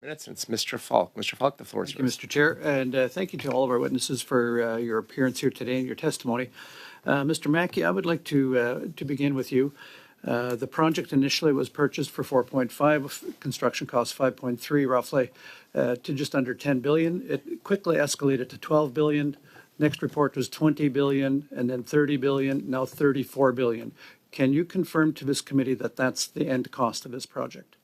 Minutes, and it's Mr. Falk. Mr. Falk, the floor is Thank you, yours. Mr. Chair, and thank you to all of our witnesses for your appearance here today and your testimony. Mr. Mackey, I would like to begin with you. The project initially was purchased for 4.5, construction costs 5.3 roughly, to just under 10 billion. It quickly escalated to 12 billion. Next report was 20 billion, and then 30 billion, now 34 billion. Can you confirm to this committee that that's the end cost of this project?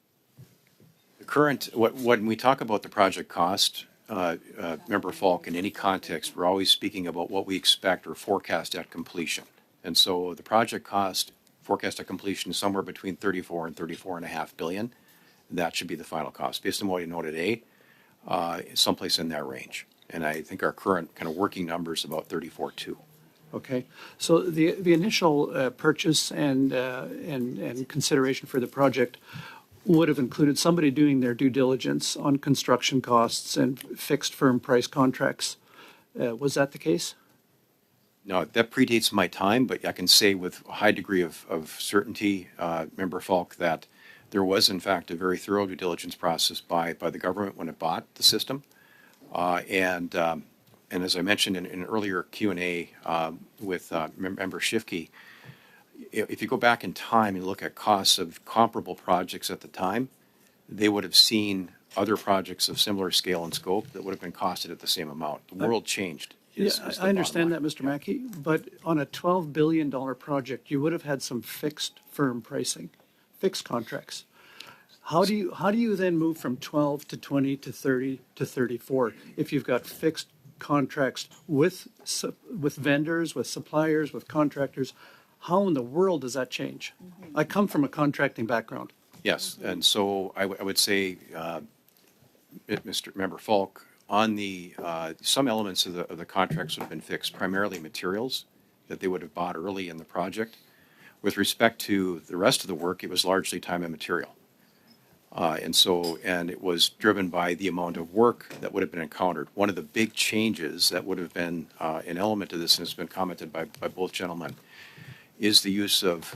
When we talk about the project cost, Member Falk, in any context, we're always speaking about what we expect or forecast at completion. And so the project cost forecast at completion is somewhere between 34 and 34.5 billion. That should be the final cost. Based on what you know today, someplace in that range. And I think our current kind of working number is about 34.2. Okay, so the initial purchase and consideration for the project would have included somebody doing their due diligence on construction costs and fixed firm price contracts. Was that the case? No, that predates my time, but I can say with a high degree of certainty, Member Falk, that there was in fact a very thorough due diligence process by the government when it bought the system. And as I mentioned in an earlier Q&A with Member Schiffke, if you go back in time and look at costs of comparable projects at the time, they would have seen other projects of similar scale and scope that would have been costed at the same amount. The world changed. I understand that, Mr. Mackey, but on a $12 billion project, you would have had some fixed firm pricing, fixed contracts. How do you then move from 12 to 20 to 30 to 34 if you've got fixed contracts with vendors, with suppliers, with contractors? How in the world does that change? I come from a contracting background. Yes, and so I would say, Mr. Member Falk, on the some elements of the contracts would have been fixed, primarily materials that they would have bought early in the project. With respect to the rest of the work, it was largely time and material. And it was driven by the amount of work that would have been encountered. One of the big changes that would have been an element of this, and has been commented by both gentlemen, is the use of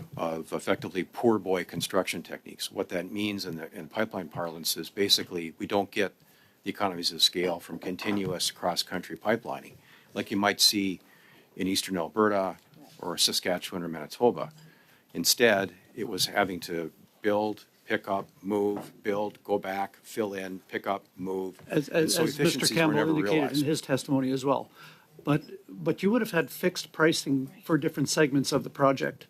effectively poor boy construction techniques. What that means in pipeline parlance is basically we don't get the economies of scale from continuous cross-country pipelining like you might see in eastern Alberta or Saskatchewan or Manitoba. Instead, it was having to build, pick up, move, build, go back, fill in, pick up, move. As Mr. Campbell indicated in his testimony as well. But you would have had fixed pricing for different segments of the project.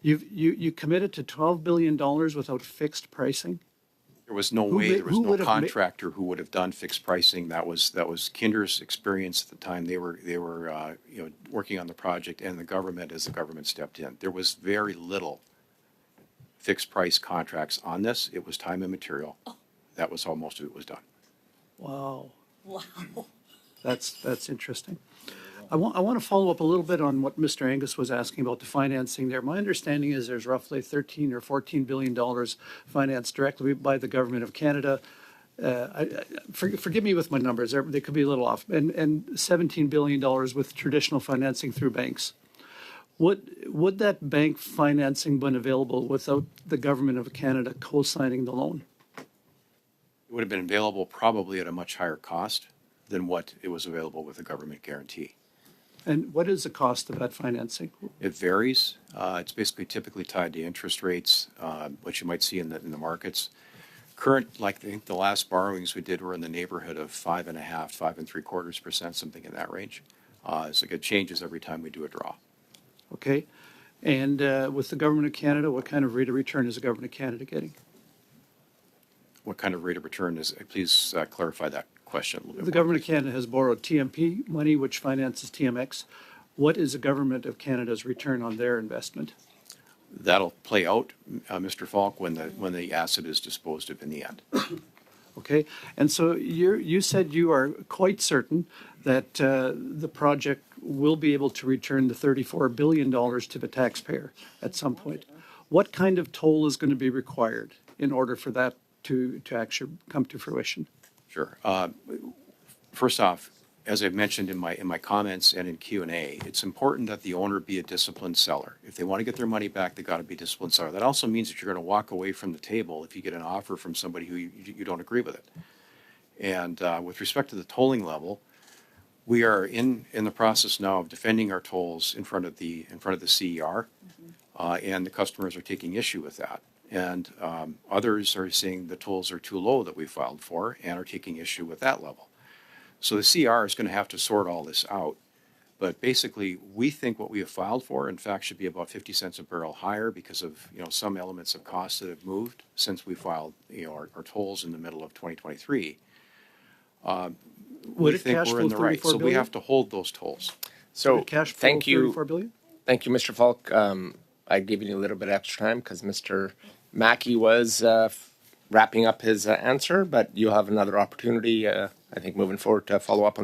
You committed to $12 billion without fixed pricing? There was no way, there was no contractor who would have done fixed pricing. That was Kinder's experience at the time. They were working on the project, and the government, as the government stepped in. There was very little fixed price contracts on this. It was time and material. That was how most of it was done. Wow. That's interesting. I want to follow up a little bit on what Mr. Angus was asking about the financing there. My understanding is there's roughly $13 or $14 billion financed directly by the government of Canada. Forgive me with my numbers; they could be a little off. And $17 billion with traditional financing through banks. Would that bank financing been available without the government of Canada co-signing the loan? It would have been available probably at a much higher cost than what it was available with a government guarantee. And what is the cost of that financing? It varies. It's basically typically tied to interest rates, which you might see in the markets. I think the last borrowings we did were in the neighborhood of 5.5%, 5.75%, something in that range. So it changes every time we do a draw. Okay. And with the government of Canada, what kind of rate of return is the government of Canada getting? What kind of rate of return is? Please clarify that question a little bit. The government of Canada has borrowed TMP money, which finances TMX. What is the government of Canada's return on their investment? That'll play out, Mr. Falk, when the asset is disposed of in the end. Okay, and so you said you are quite certain that the project will be able to return the $34 billion to the taxpayer at some point. What kind of toll is going to be required in order for that to actually come to fruition? Sure. First off, as I've mentioned in my comments and in Q&A, it's important that the owner be a disciplined seller. If they want to get their money back, they got to be a disciplined seller. That also means that you're going to walk away from the table if you get an offer from somebody who you don't agree with it. And with respect to the tolling level, we are in the process now of defending our tolls in front of the CER, and the customers are taking issue with that. And others are saying the tolls are too low that we filed for and are taking issue with that level. So the CR is going to have to sort all this out. But basically, we think what we have filed for, in fact, should be about 50 cents a barrel higher because of some elements of costs that have moved since we filed our tolls in the middle of 2023. Would We it think cash we're flow in the right, 34 so we billion? have to hold those tolls. So Cash flow thank you. 34 billion? Thank you, Mr. Falk. I gave you a little bit extra time because Mr. Mackey was wrapping up his answer, but you'll have another opportunity, I think, moving forward to follow up on that.